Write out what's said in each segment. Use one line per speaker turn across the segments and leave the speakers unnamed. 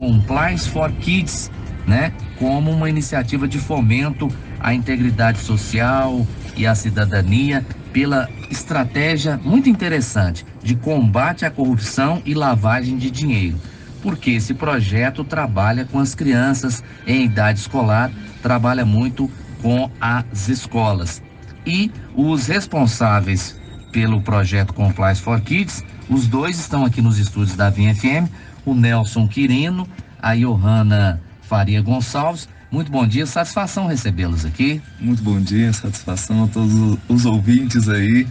Compliance for Kids, né, como uma iniciativa de fomento à integridade social e à cidadania pela estratégia muito interessante de combate à corrupção e lavagem de dinheiro. Porque esse projeto trabalha com as crianças em idade escolar, trabalha muito com as escolas. E os responsáveis pelo projeto Compliance for Kids, os dois estão aqui nos estúdios da VFM, o Nelson Quirino, a Johanna Faria Gonçalves. Muito bom dia, satisfação recebê-los aqui.
Muito bom dia, satisfação a todos os ouvintes aí.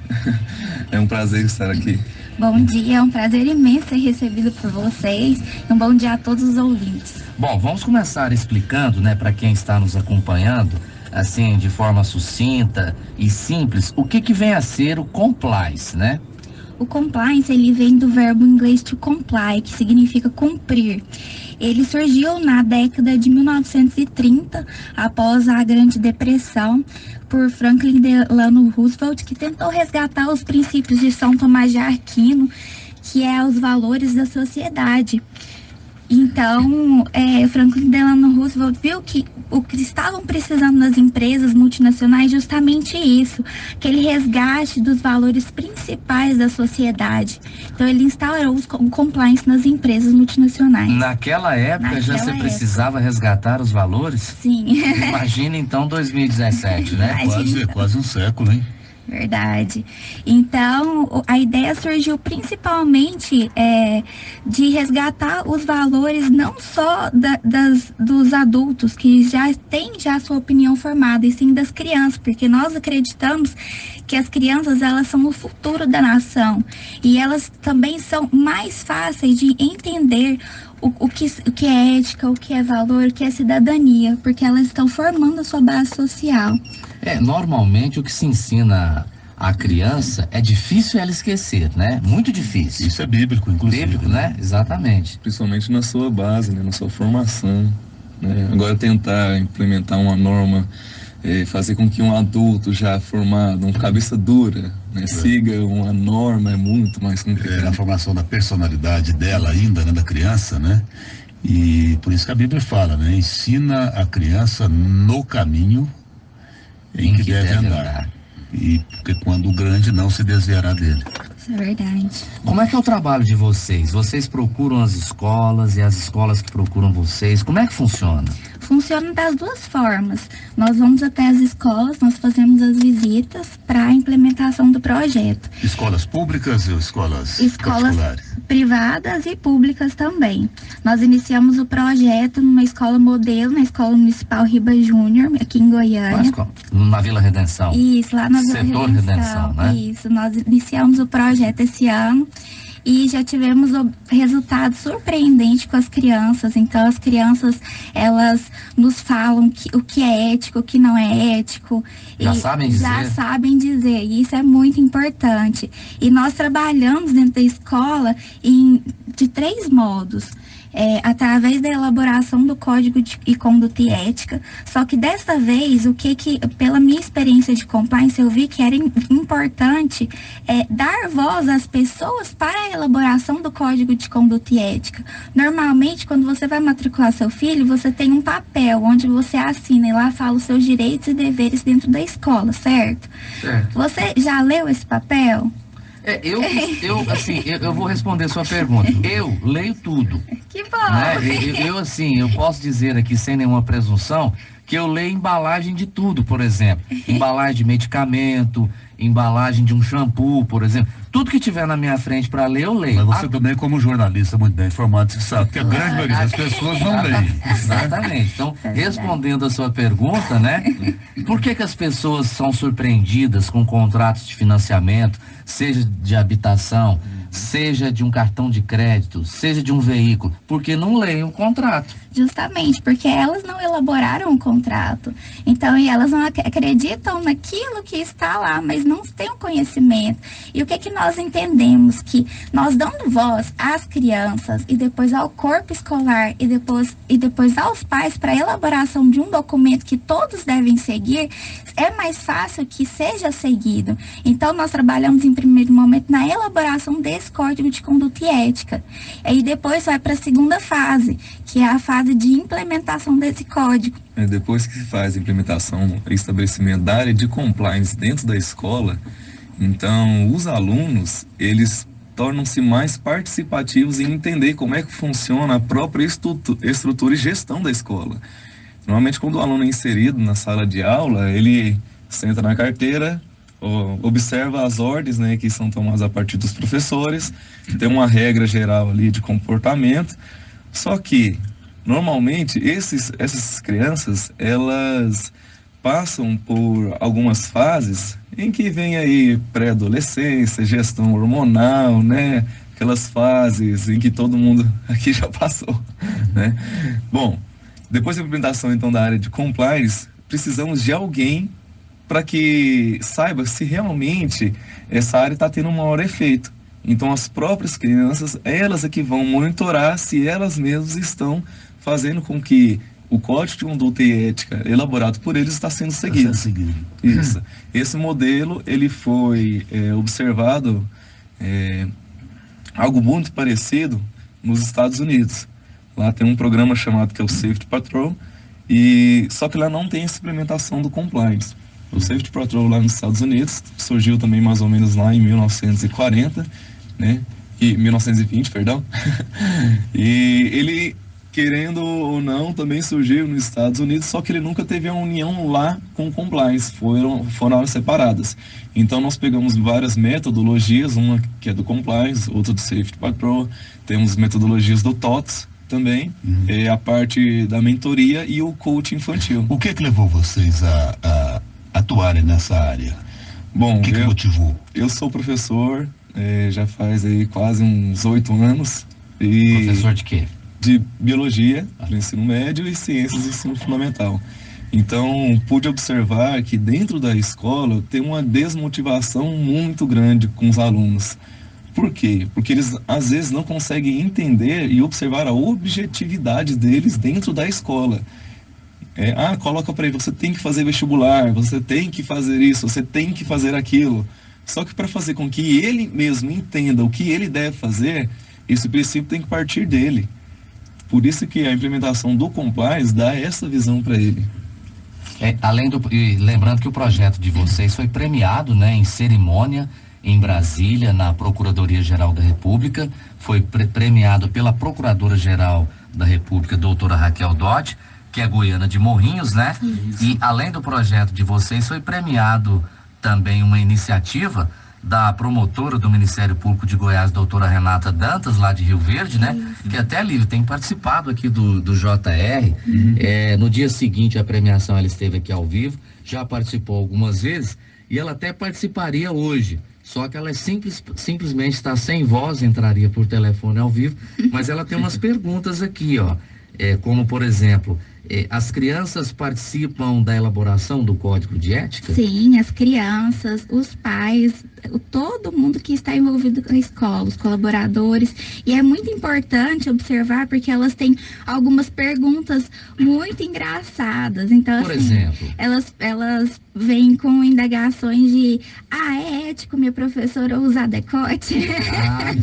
É um prazer estar aqui.
Bom dia, é um prazer imenso ser recebido por vocês. Um bom dia a todos os ouvintes.
Bom, vamos começar explicando, né, para quem está nos acompanhando, assim, de forma sucinta e simples, o que vem a ser o compliance, né?
O compliance, ele vem do verbo inglês to comply, que significa cumprir. Ele surgiu na década de 1930, após a Grande Depressão, por Franklin Delano Roosevelt, que tentou resgatar os princípios de São Tomás de Aquino, que é os valores da sociedade. Então, Franklin Delano Roosevelt viu que o que estavam precisando nas empresas multinacionais justamente isso, aquele resgate dos valores principais da sociedade. Então, ele instaurou o compliance nas empresas multinacionais.
Naquela época já se precisava resgatar os valores?
Sim.
Imagina então 2017, né?
Quase um século, hein?
Verdade. Então, a ideia surgiu principalmente de resgatar os valores não só dos adultos, que já têm a sua opinião formada, e sim das crianças, porque nós acreditamos que as crianças, elas são o futuro da nação, e elas também são mais fáceis de entender o que é ética, o que é valor, o que é cidadania, porque elas estão formando a sua base social.
Normalmente o que se ensina à criança é difícil ela esquecer, né? Muito difícil.
Isso é bíblico, inclusive.
Bíblico, né? Exatamente.
Principalmente na sua base, né? Na sua formação, né? Agora tentar implementar uma norma, fazer com que um adulto já formado, um cabeça dura, né, siga uma norma, é muito mais complicado.
A formação da personalidade dela ainda, né, da criança, né? E por isso que a Bíblia fala, né? Ensina a criança no caminho em que deve andar. E porque quando o grande não se desviará dele.
Isso é verdade.
Como é que é o trabalho de vocês? Vocês procuram as escolas e as escolas que procuram vocês? Como é que funciona?
Funciona das duas formas. Nós vamos até as escolas, nós fazemos as visitas para a implementação do projeto.
Escolas públicas ou escolas particulares?
Privadas e públicas também. Nós iniciamos o projeto numa escola modelo, na Escola Municipal Riba Júnior, aqui em Goiânia.
Na Vila Redenção?
Isso, lá na Vila
Setor Redenção, né?
Isso, nós iniciamos o projeto esse ano. E já tivemos resultados surpreendentes com as crianças. Então, as crianças, elas nos falam o que é ético, o que não é ético.
Já sabem dizer.
Já sabem dizer, e isso é muito importante. E nós trabalhamos dentro da escola de 3 modos. Através da elaboração do Código de Conduta e Ética, só que dessa vez, pela minha experiência de compliance, eu vi que era importante dar voz às pessoas para a elaboração do Código de Conduta e Ética. Normalmente, quando você vai matricular seu filho, você tem um papel onde você assina e lá fala os seus direitos e deveres dentro da escola, certo?
Certo.
Você já leu esse papel?
Eu vou responder a sua pergunta. Eu leio tudo.
Que bom!
Né? Eu posso dizer aqui sem nenhuma presunção que eu leio embalagem de tudo, por exemplo. Embalagem de medicamento, embalagem de um shampoo, por exemplo. Tudo que tiver na minha frente para ler, eu leio.
Mas você também, como jornalista muito bem informado, você sabe que a grande maioria das pessoas não leem.
Exatamente. Então, respondendo a sua pergunta, né? Por que as pessoas são surpreendidas com contratos de financiamento, seja de habitação, seja de um cartão de crédito, seja de um veículo? Porque não leem o contrato.
Justamente, porque elas não elaboraram o contrato. Então, elas não acreditam naquilo que está lá, mas não têm o conhecimento. E o que nós entendemos? Que nós dando voz às crianças e depois ao corpo escolar e depois aos pais para a elaboração de um documento que todos devem seguir, é mais fácil que seja seguido. Então, nós trabalhamos em primeiro momento na elaboração desse esse código de conduta e ética. E depois vai para a segunda fase, que é a fase de implementação desse código.
Depois que se faz a implementação e estabelecimento da área de compliance dentro da escola, então os alunos, eles tornam-se mais participativos em entender como é que funciona a própria estrutura e gestão da escola. Normalmente, quando o aluno é inserido na sala de aula, ele senta na carteira, observa as ordens, né, que são tomadas a partir dos professores, tem uma regra geral ali de comportamento, só que, normalmente, essas crianças, elas passam por algumas fases em que vem aí pré-adolescência, gestão hormonal, né, aquelas fases em que todo mundo aqui já passou, né. Bom, depois da implementação, então, da área de compliance, precisamos de alguém para que saiba se realmente essa área está tendo um maior efeito. Então, as próprias crianças, elas é que vão monitorar se elas mesmas estão fazendo com que o código de conduta e ética elaborado por eles está sendo seguido. Isso. Esse modelo, ele foi observado, algo muito parecido nos Estados Unidos. Lá tem um programa chamado que é o Safety Patrol, só que lá não tem essa implementação do compliance. O Safety Patrol lá nos Estados Unidos surgiu também mais ou menos lá em 1940, né? 1920, perdão. E ele, querendo ou não, também surgiu nos Estados Unidos, só que ele nunca teve a união lá com o compliance, foram áreas separadas. Então nós pegamos várias metodologias, uma que é do compliance, outra do Safety Patrol, temos metodologias do TOTS também, a parte da mentoria e o coaching infantil.
O que levou vocês a atuarem nessa área?
Bom,
o que motivou?
Eu sou professor, já faz aí quase uns 8 anos.
Professor de quê?
De biologia, do ensino médio e ciências do ensino fundamental. Então, pude observar que dentro da escola tem uma desmotivação muito grande com os alunos. Por quê? Porque eles às vezes não conseguem entender e observar a objetividade deles dentro da escola. Coloca para ele, você tem que fazer vestibular, você tem que fazer isso, você tem que fazer aquilo. Só que para fazer com que ele mesmo entenda o que ele deve fazer, esse princípio tem que partir dele. Por isso que a implementação do compliance dá essa visão para ele.
E lembrando que o projeto de vocês foi premiado, né, em cerimônia em Brasília, na Procuradoria-Geral da República, foi premiado pela Procuradora-Geral da República, doutora Raquel Dodge, que é goiana de Morrinhos, né? Isso. E além do projeto de vocês, foi premiado também uma iniciativa da promotora do Ministério Público de Goiás, doutora Renata Dantas, lá de Rio Verde, né? Que até, Lívia, tem participado aqui do JR. No dia seguinte à premiação, ela esteve aqui ao vivo, já participou algumas vezes, e ela até participaria hoje. Só que ela simplesmente está sem voz, entraria por telefone ao vivo, mas ela tem umas perguntas aqui, ó. Como, por exemplo, as crianças participam da elaboração do Código de Ética?
Sim, as crianças, os pais, todo mundo que está envolvido com a escola, os colaboradores. E é muito importante observar porque elas têm algumas perguntas muito engraçadas. Então,
por exemplo?
Elas vêm com indagações de: é ético minha professora usar decote?
Tá.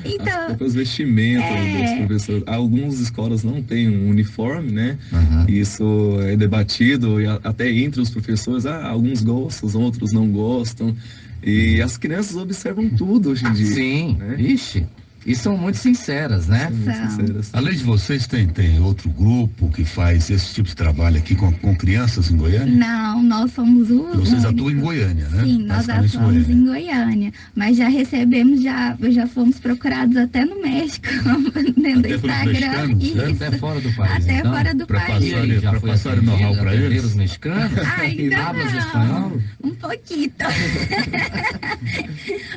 Então,
as próprias vestimentas dos professores. Algumas escolas não têm um uniforme, né? Isso é debatido até entre os professores. Alguns gostam, outros não gostam. E as crianças observam tudo hoje em dia.
Sim, né? Ixi. E são muito sinceras, né?
Muito sinceras.
Além de vocês, tem outro grupo que faz esse tipo de trabalho aqui com crianças em Goiânia?
Não, nós somos o...
Vocês atuam em Goiânia, né?
Sim, nós atuamos em Goiânia. Mas já recebemos, já fomos procurados até no México, dentro do Instagram.
Até fora do país,
até fora do país.
Para passar o know-how para eles?
Os mexicanos?
Ainda não.
Espanhol?
Um pouquinho.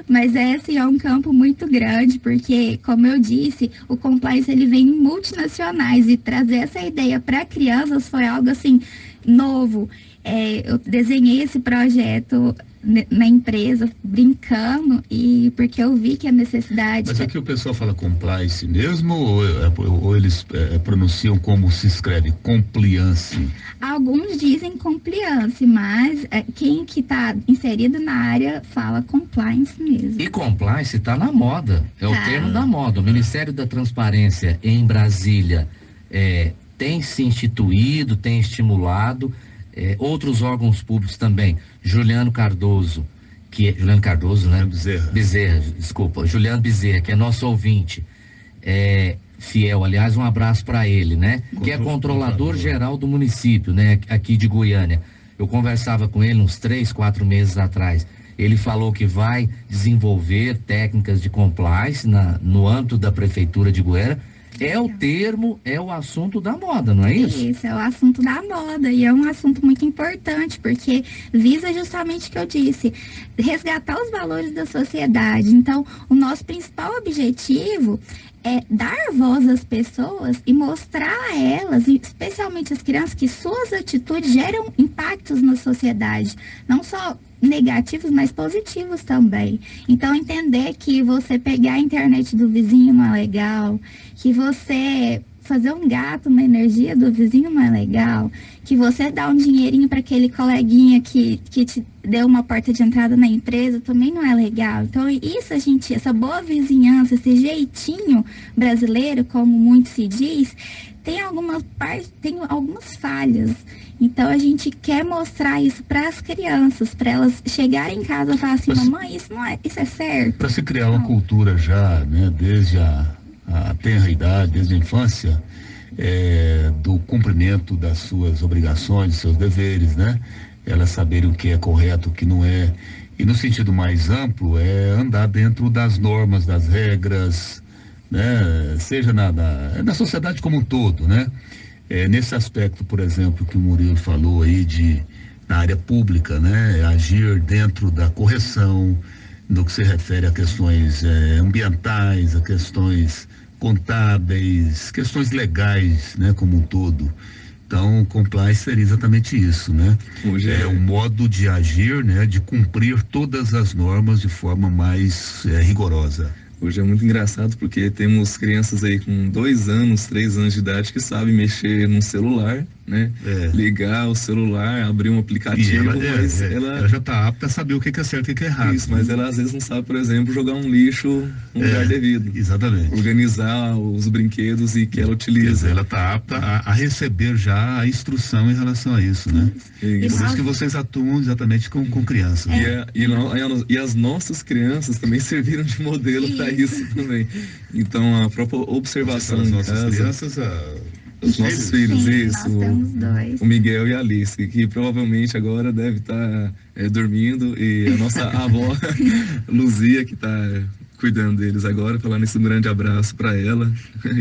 Mas assim, é um campo muito grande, porque, como eu disse, o compliance ele vem em multinacionais, e trazer essa ideia para crianças foi algo assim novo. Eu desenhei esse projeto na empresa brincando, e porque eu vi que a necessidade...
Mas aqui o pessoal fala compliance mesmo, ou eles pronunciam como se escreve, compliance?
Alguns dizem compliance, mas quem que está inserido na área fala compliance mesmo.
E compliance está na moda, é o termo da moda. O Ministério da Transparência em Brasília tem se instituído, tem estimulado, outros órgãos públicos também. Juliano Cardoso, Juliano Bezerra, que é nosso ouvinte, fiel, aliás, um abraço para ele, né? Que é controlador geral do município, né? Aqui de Goiânia. Eu conversava com ele uns 3, 4 meses atrás. Ele falou que vai desenvolver técnicas de compliance no âmbito da Prefeitura de Goiânia. É o termo, é o assunto da moda, não é isso?
Isso, é o assunto da moda, e é um assunto muito importante, porque visa justamente o que eu disse, resgatar os valores da sociedade. Então, o nosso principal objetivo é dar voz às pessoas e mostrar a elas, especialmente as crianças, que suas atitudes geram impactos na sociedade, não só negativos, mas positivos também. Então, entender que você pegar a internet do vizinho não é legal, que você fazer um gato na energia do vizinho não é legal, que você dá um dinheirinho para aquele coleguinha que te deu uma porta de entrada na empresa também não é legal. Então, isso essa boa vizinhança, esse jeitinho brasileiro, como muito se diz, tem algumas falhas. Então, a gente quer mostrar isso para as crianças, para elas chegarem em casa e falar assim, mamãe, isso é certo.
Para se criar uma cultura já, né, desde a tenra idade, desde a infância, do cumprimento das suas obrigações, dos seus deveres, né? Elas saberem o que é correto, o que não é. E no sentido mais amplo, andar dentro das normas, das regras, né? Seja na sociedade como um todo, né? Nesse aspecto, por exemplo, que o Murilo falou aí na área pública, né? Agir dentro da correção, no que se refere a questões ambientais, a questões contábeis, questões legais, né, como um todo. Então, compliance seria exatamente isso, né?
Hoje
um modo de agir, né, de cumprir todas as normas de forma mais rigorosa.
Hoje é muito engraçado porque temos crianças aí com 2 anos, 3 anos de idade que sabem mexer num celular, né? Ligar o celular, abrir um aplicativo,
mas ela já está apta a saber o que é certo e o que é errado.
Isso, mas ela às vezes não sabe, por exemplo, jogar um lixo no lugar devido.
Exatamente.
Organizar os brinquedos e que ela utiliza.
Quer dizer, ela está apta a receber já a instrução em relação a isso, né? Por isso que vocês atuam exatamente com crianças.
E as nossas crianças também serviram de modelo para isso também. Então, a própria observação
das
em
nossas
casa,
crianças,
os nossos filhos,
Sim,
isso,
nós temos 2.
o Miguel e a Alice, que provavelmente agora deve estar dormindo, e a nossa avó Luzia, que está cuidando deles agora. Falando isso, um grande abraço para ela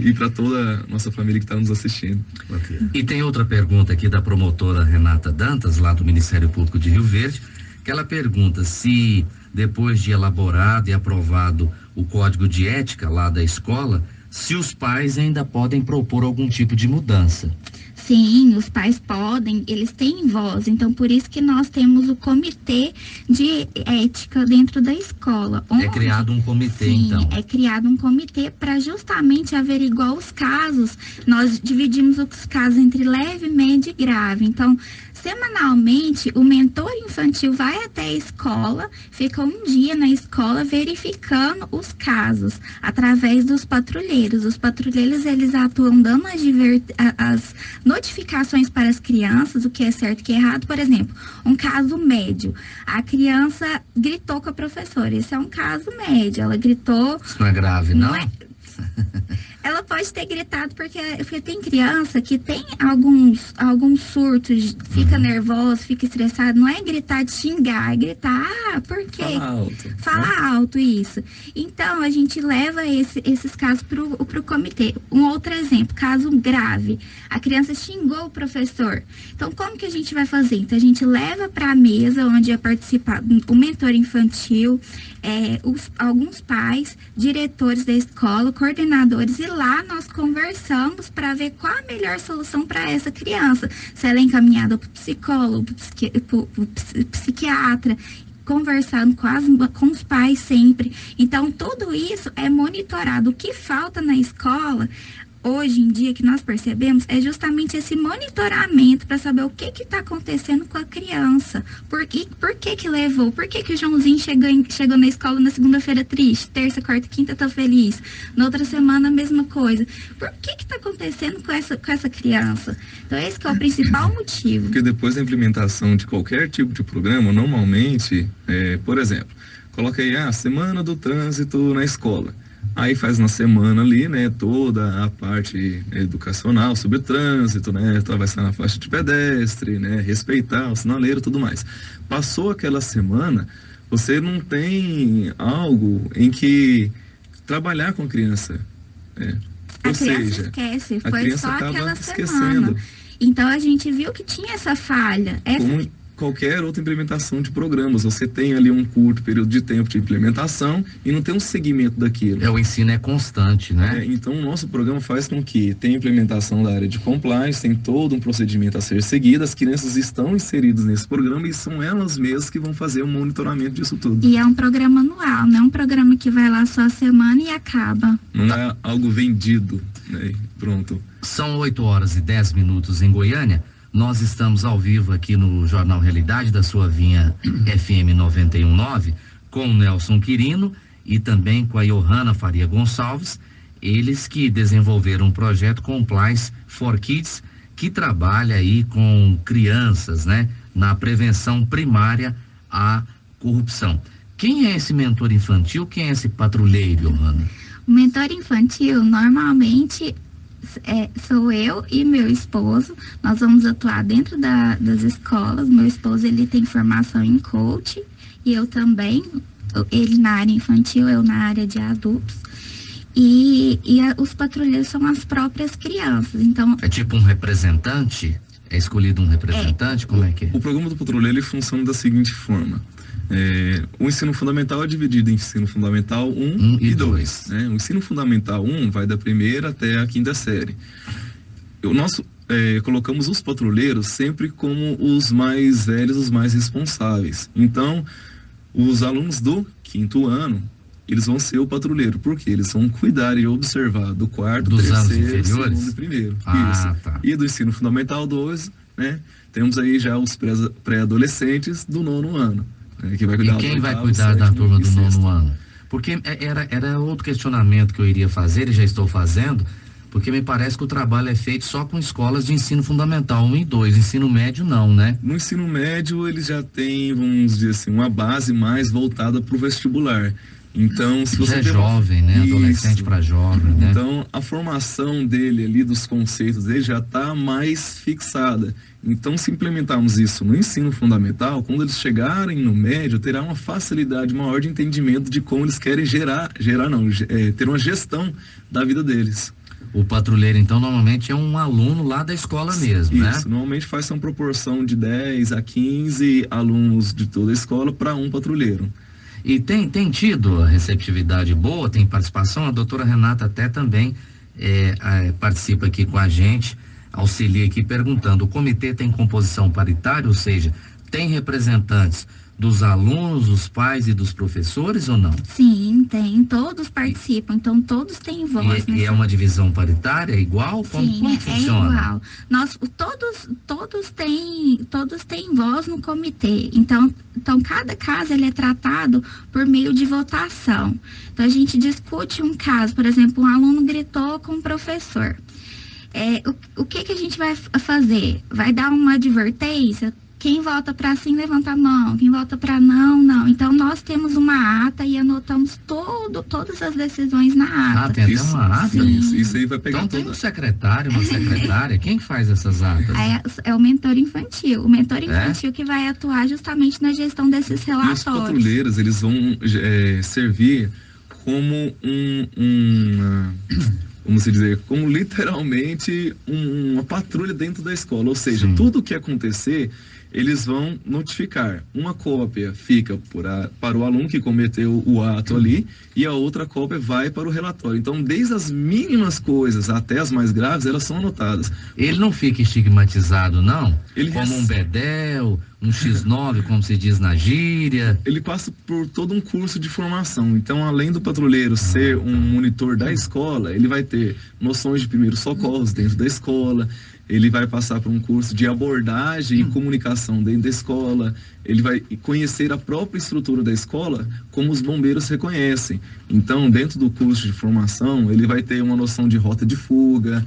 e para toda a nossa família que está nos assistindo.
Okay. E tem outra pergunta aqui da promotora Renata Dantas, lá do Ministério Público de Rio Verde, que ela pergunta se, depois de elaborado e aprovado o código de ética lá da escola, se os pais ainda podem propor algum tipo de mudança.
Sim, os pais podem, eles têm voz, então por isso que nós temos o comitê de ética dentro da escola.
É criado um comitê, então?
Sim, é criado um comitê para justamente averiguar os casos. Nós dividimos os casos entre leve, médio e grave. Então, semanalmente, o mentor infantil vai até a escola, fica um dia na escola verificando os casos, através dos patrulheiros. Os patrulheiros, eles atuam dando as notificações para as crianças, o que é certo e o que é errado. Por exemplo, um caso médio. A criança gritou com a professora. Esse é um caso médio. Ela gritou...
Isso não é grave, não?
Ela pode ter gritado porque tem criança que tem alguns surtos, fica nervoso, fica estressado. Não é gritar de xingar, é gritar, por quê?
Fala alto.
Fala alto, isso. Então, a gente leva esses casos pro comitê. Um outro exemplo, caso grave. A criança xingou o professor. Então, como que a gente vai fazer? Então, a gente leva para a mesa onde ia participar o mentor infantil, alguns pais, diretores da escola, coordenadores, e lá nós conversamos para ver qual a melhor solução para essa criança. Se ela é encaminhada para o psicólogo, para o psiquiatra, conversando com os pais sempre. Então, tudo isso é monitorado. O que falta na escola, hoje em dia, que nós percebemos, é justamente esse monitoramento para saber o que está acontecendo com a criança. Por que levou? Por que o Joãozinho chegou na escola na segunda-feira triste? Terça, quarta, quinta tá feliz. Na outra semana, a mesma coisa. Por que está acontecendo com essa criança? Então, esse que é o principal motivo.
Porque depois da implementação de qualquer tipo de programa, normalmente, por exemplo, coloca aí a semana do trânsito na escola. Aí faz uma semana ali, né, toda a parte educacional sobre o trânsito, né, atravessar na faixa de pedestre, né, respeitar o sinaleiro e tudo mais. Passou aquela semana, você não tem algo em que trabalhar com a criança.
A criança esquece, foi só aquela semana. Então a gente viu que tinha essa falha.
Como qualquer outra implementação de programas, você tem ali um curto período de tempo de implementação e não tem um segmento daquilo.
O ensino é constante, né?
Então o nosso programa faz com que tenha implementação da área de compliance, tem todo um procedimento a ser seguido, as crianças estão inseridas nesse programa e são elas mesmas que vão fazer o monitoramento disso tudo.
E é um programa anual, não é um programa que vai lá só a semana e acaba.
Não é algo vendido, né? Pronto.
São 8h10 em Goiânia. Nós estamos ao vivo aqui no Jornal Realidade da sua vinha FM 91.9 com o Nelson Quirino e também com a Johanna Faria Gonçalves, eles que desenvolveram um projeto Compliance for Kids, que trabalha aí com crianças, né, na prevenção primária à corrupção. Quem é esse mentor infantil? Quem é esse patrulheiro, Johanna?
O mentor infantil, normalmente, sou eu e meu esposo. Nós vamos atuar dentro das escolas. Meu esposo, ele tem formação em coach e eu também, ele na área infantil, eu na área de adultos. Os patrulheiros são as próprias crianças. Então,
é tipo um representante? É escolhido um representante? Como é que é?
O programa do patrulheiro, ele funciona da seguinte forma. O ensino fundamental é dividido em ensino fundamental 1 e 2. Né? O ensino fundamental 1 vai da primeira até a quinta série. Colocamos os patrulheiros sempre como os mais velhos, os mais responsáveis. Então, os alunos do quinto ano, eles vão ser o patrulheiro, porque eles vão cuidar e observar do quarto,
dos
terceiro, segundo e primeiro.
Tá.
E do ensino fundamental 2, né? Temos aí já os pré-adolescentes do 9º ano. Que vai cuidar,
e quem vai cuidar da turma do 9º ano? Porque era outro questionamento que eu iria fazer, e já estou fazendo, porque me parece que o trabalho é feito só com escolas de ensino fundamental 1 e 2, ensino médio não, né?
No ensino médio eles já têm, vamos dizer assim, uma base mais voltada para o vestibular. Então, se você
já é jovem, né? Adolescente para jovem, né?
Então, a formação dele ali, dos conceitos dele, já está mais fixada. Então, se implementarmos isso no ensino fundamental, quando eles chegarem no médio, terá uma facilidade maior de entendimento de como eles querem ter uma gestão da vida deles.
O patrulheiro, então, normalmente é um aluno lá da escola mesmo, né?
Isso, normalmente faz uma proporção de 10 a 15 alunos de toda a escola para um patrulheiro.
E tem tido a receptividade boa, tem participação? A doutora Renata até também participa aqui com a gente, auxilia aqui perguntando, o comitê tem composição paritária, ou seja, tem representantes dos alunos, dos pais e dos professores ou não?
Sim, tem, todos participam, então todos têm voz.
E é uma divisão paritária igual? Como funciona?
Igual. Todos têm voz no comitê, então cada caso ele é tratado por meio de votação. Então a gente discute um caso, por exemplo, um aluno gritou com o professor. O que a gente vai fazer? Vai dar uma advertência? Quem vota para sim, levanta a mão. Quem vota para não, não. Então, nós temos uma ata e anotamos todas as decisões na ata.
Tem até uma ata?
Isso aí vai pegar
então, tem um secretário, uma secretária. Quem faz essas atas?
É o mentor infantil. O mentor infantil que vai atuar justamente na gestão desses relatórios.
E os patrulheiros, eles vão servir como vamos dizer, como literalmente uma patrulha dentro da escola, ou seja,
Sim.
tudo o que acontecer, eles vão notificar. Uma cópia fica para o aluno que cometeu o ato ali, e a outra cópia vai para o relatório. Então, desde as mínimas coisas até as mais graves, elas são anotadas.
Ele não fica estigmatizado, não?
Ele
Como um bedel, um X9, como se diz na gíria.
Ele passa por todo um curso de formação. Então, além do patrulheiro ser um monitor da escola, ele vai ter noções de primeiros socorros dentro da escola, ele vai passar por um curso de abordagem e comunicação dentro da escola, ele vai conhecer a própria estrutura da escola, como os bombeiros reconhecem. Então, dentro do curso de formação, ele vai ter uma noção de rota de fuga,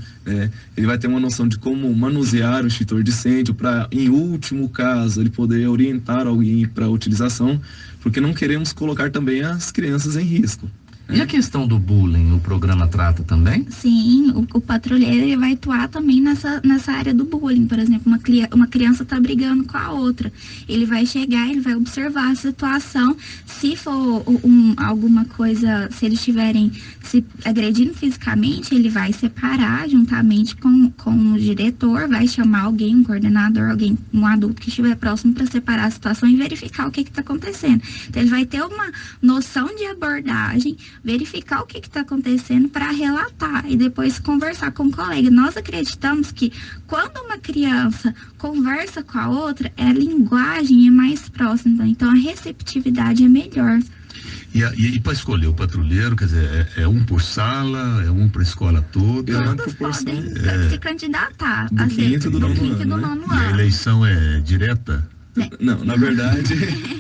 ele vai ter uma noção de como manusear o extintor de incêndio para, em último caso, ele poder orientar alguém para a utilização, porque não queremos colocar também as crianças em risco.
E a questão do bullying, o programa trata também?
Sim, o patrulheiro ele vai atuar também nessa área do bullying. Por exemplo, uma criança está brigando com a outra. Ele vai chegar, ele vai observar a situação. Se for alguma coisa, se eles estiverem se agredindo fisicamente, ele vai separar juntamente com o diretor, vai chamar alguém, um coordenador, um adulto que estiver próximo para separar a situação e verificar o que está acontecendo. Então, ele vai ter uma noção de abordagem, verificar o que está acontecendo para relatar e depois conversar com o colega. Nós acreditamos que quando uma criança conversa com a outra, a linguagem é mais próxima, então a receptividade é melhor.
E para escolher o patrulheiro, quer dizer, é um por sala, é um para a escola toda?
Todos podem se candidatar
do quinto e do nono
ano.
E a eleição é direta?
Não, na verdade,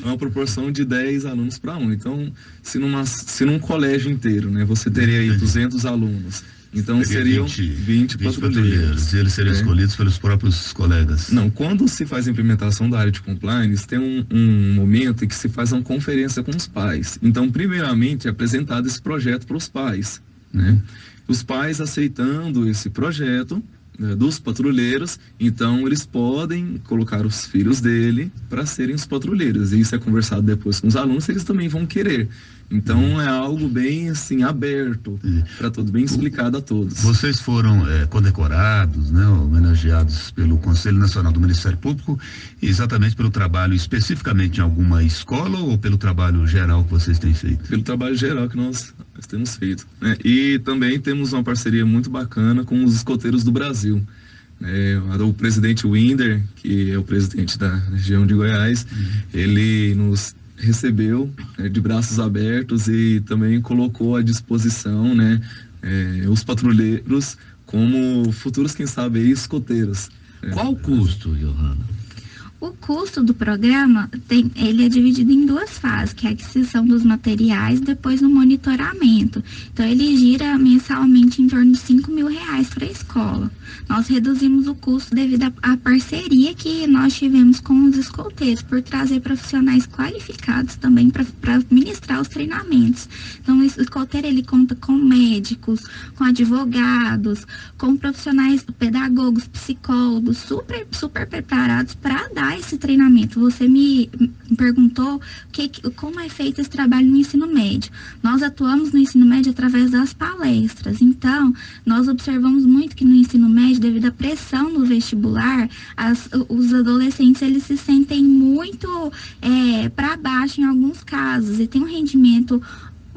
é uma proporção de 10 alunos para 1. Então, se num colégio inteiro, né, você teria aí 200 alunos, então seriam 20 patrulheiros.
E eles seriam escolhidos pelos próprios colegas?
Não, quando se faz a implementação da área de compliance, tem um momento em que se faz uma conferência com os pais. Então, primeiramente, é apresentado esse projeto para os pais, né? Os pais aceitando esse projeto, dos patrulheiros, então eles podem colocar os filhos dele para serem os patrulheiros, e isso é conversado depois com os alunos, eles também vão querer. Então é algo bem assim aberto para todos, bem explicado a todos.
Vocês foram condecorados, né, homenageados pelo Conselho Nacional do Ministério Público, exatamente pelo trabalho especificamente em alguma escola ou pelo trabalho geral que vocês têm feito?
Pelo trabalho geral que nós temos feito, né? E também temos uma parceria muito bacana com os escoteiros do Brasil. O presidente Winder, que é o presidente da região de Goiás, ele nos recebeu de braços abertos e também colocou à disposição, né, os patrulheiros como futuros, quem sabe, escoteiros.
Qual o custo, Johanna?
O custo do programa, ele é dividido em duas fases, que é a aquisição dos materiais e depois o monitoramento. Então, ele gira mensalmente em torno de R$5.000 para a escola. Nós reduzimos o custo devido à parceria que nós tivemos com os escoteiros, por trazer profissionais qualificados também para ministrar os treinamentos. Então, o escoteiro, ele conta com médicos, com advogados, com profissionais, pedagogos, psicólogos, super preparados para dar esse treinamento. Você me perguntou como é feito esse trabalho no ensino médio. Nós atuamos no ensino médio através das palestras. Então, nós observamos muito que no ensino médio, devido à pressão no vestibular, os adolescentes eles se sentem muito para baixo em alguns casos e tem um rendimento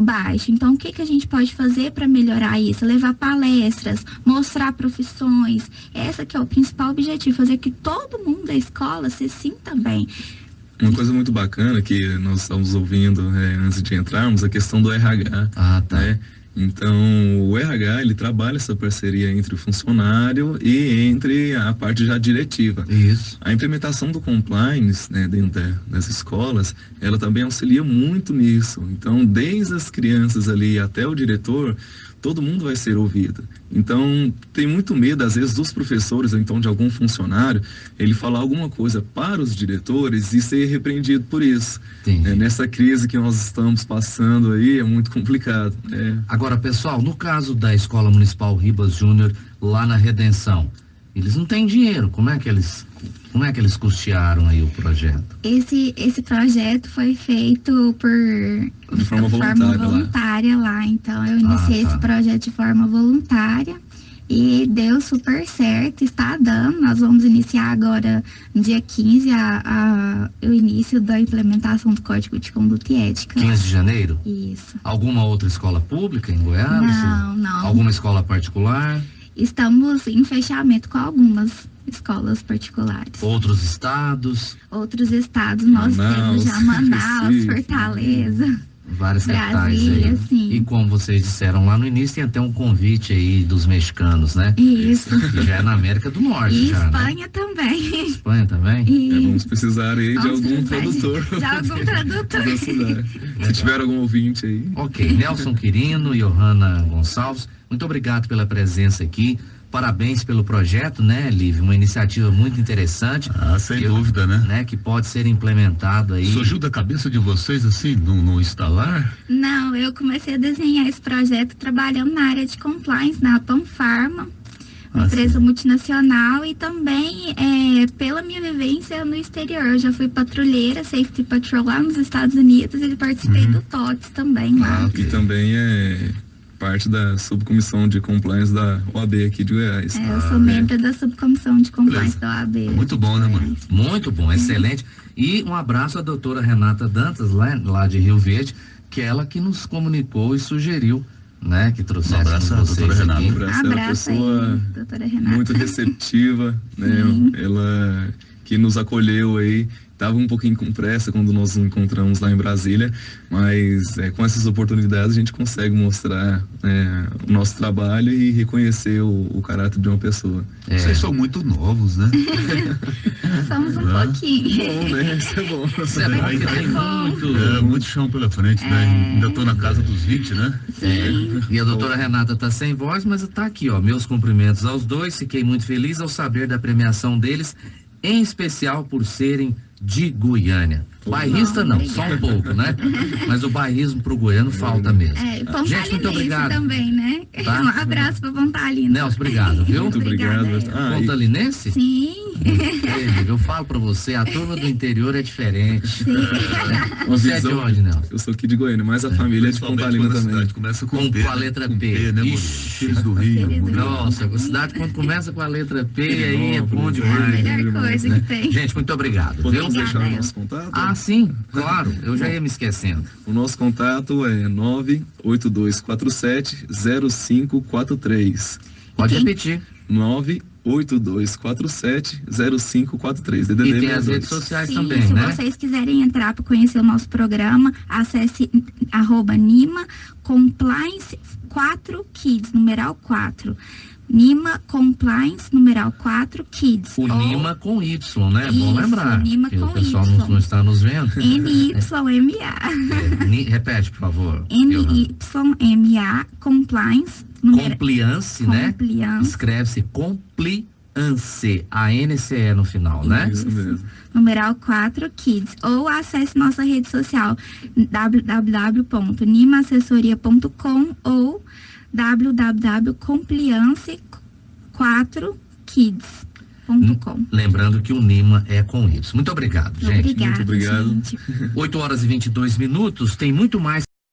baixo. Então, o que a gente pode fazer para melhorar isso? Levar palestras, mostrar profissões. Esse que é o principal objetivo, fazer que todo mundo da escola se sinta bem.
Uma coisa muito bacana que nós estamos ouvindo antes de entrarmos, a questão do RH.
Ah, tá.
Né? Então, o RH, ele trabalha essa parceria entre o funcionário e entre a parte já diretiva.
Isso.
A implementação do compliance, né, dentro das escolas, ela também auxilia muito nisso. Então, desde as crianças ali até o diretor, todo mundo vai ser ouvido. Então, tem muito medo, às vezes, dos professores, ou então de algum funcionário, ele falar alguma coisa para os diretores e ser repreendido por isso. Nessa crise que nós estamos passando aí, é muito complicado.
Agora, pessoal, no caso da Escola Municipal Ribas Júnior, lá na Redenção, Eles não têm dinheiro, como é que eles custearam aí o projeto?
Esse projeto foi feito
de forma
voluntária lá. Então eu iniciei esse projeto de forma voluntária e deu super certo, está dando. Nós vamos iniciar agora no dia 15 o início da implementação do Código de Conduta e Ética.
15 de janeiro?
Isso.
Alguma outra escola pública em Goiás?
Não.
Alguma escola particular?
Estamos em fechamento com algumas escolas particulares.
Outros estados?
Outros estados, nós temos já Manaus, Fortaleza,
várias capitais
Brasília,
aí.
Sim.
E como vocês disseram lá no início, tem até um convite aí dos mexicanos, né?
Isso.
Que já é na América do Norte.
E
já,
Espanha
né?
também.
Espanha também?
Vamos precisar aí de algum tradutor.
De algum tradutor.
Se tiver algum ouvinte aí.
Ok, Nelson Quirino e Johanna Gonçalves, muito obrigado pela presença aqui. Parabéns pelo projeto, né, Lívia? Uma iniciativa muito interessante.
Sem dúvida, né?
Que pode ser implementado aí.
Surgiu da cabeça de vocês, assim, no instalar?
Não, eu comecei a desenhar esse projeto trabalhando na área de compliance, na Panfarma, uma empresa multinacional, e também pela minha vivência no exterior. Eu já fui patrulheira, Safety Patrol lá nos Estados Unidos, e participei do TOTS também lá.
E também parte da subcomissão de compliance da OAB aqui de Goiás.
Eu sou membro da subcomissão de compliance da OAB.
Muito bom, né, mano?
Muito bom, excelente. E um abraço à doutora Renata Dantas, lá de Rio Verde, que é ela que nos comunicou e sugeriu, né, que trouxesse vocês aqui.
Um abraço, ela é uma pessoa
doutora Renata.
muito receptiva, né? Ela que nos acolheu aí. Estava um pouquinho com pressa quando nós nos encontramos lá em Brasília, mas com essas oportunidades a gente consegue mostrar o nosso trabalho e reconhecer o caráter de uma pessoa.
Vocês são muito novos, né?
Somos um pouquinho.
Bom, né? Isso é bom.
Isso é bom, porque tem
muito chão pela frente, né? Ainda estou na casa dos 20, né?
E a doutora Renata está sem voz, mas está aqui, ó. Meus cumprimentos aos dois. Fiquei muito feliz ao saber da premiação deles, em especial por serem de Goiânia. Bairrista não, só um pouco, né? Mas o bairrismo pro goiano falta mesmo.
Gente, muito obrigado. Também, né? Tá? Um abraço para Pontalina.
Nelson, obrigado, viu?
Muito obrigado.
Pontalinense?
Sim.
Eu falo pra você, a turma do interior é diferente.
Sim.
Você é de onde, Nelson?
Eu sou aqui de Goiânia, mas a família é de Pontalina também.
Começa com
a letra P,
né, Filhos do Rio.
Nossa, a cidade quando começa com a letra P, aí é bom demais.
É a melhor coisa que tem.
Gente, muito obrigado.
Podemos deixar o nosso contato?
Sim, claro. Eu já ia me esquecendo.
O nosso contato é 98247-0543.
Pode repetir.
98247-0543.
E tem as redes sociais também,
se
né?
Se vocês quiserem entrar para conhecer o nosso programa, acesse @Nima Compliance 4 Kids, numeral 4. Nima Compliance, numeral 4 Kids.
O Nima com Y, né? É bom
Isso,
lembrar.
Nima com
o pessoal
Y.
não está nos vendo.
NYMA.
Repete, por favor.
NYMA Compliance.
Compliance, né? Escreve-se Compliance. ANCE no final, né?
Isso mesmo.
Numeral 4 Kids. Ou acesse nossa rede social www.nimaassessoria.com ou www.compliance4kids.com.
Lembrando que o Nima é com Y. Muito obrigado, gente.
Obrigada,
muito obrigado.
Gente.
8h22. Tem muito mais.